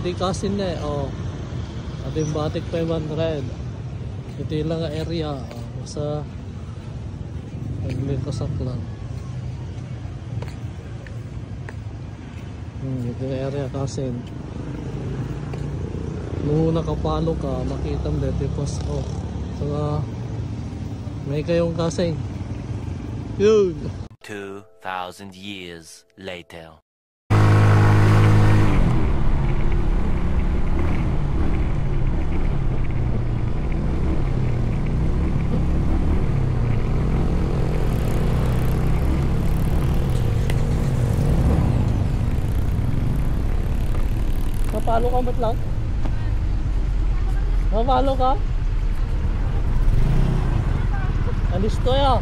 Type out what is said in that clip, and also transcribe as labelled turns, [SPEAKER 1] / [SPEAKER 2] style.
[SPEAKER 1] Adi kasin na eh. Oh. Adi batik 500. Ito yung lang area. Basta naglikasak lang. Ito yung area kasin. Nung nakapalo ka, makita mo dito yung post ko. So, may kayong kasin. Yun!
[SPEAKER 2] 2,000 years later.
[SPEAKER 1] Napalo ka ba't lang? Napalo ka? Alis to ya.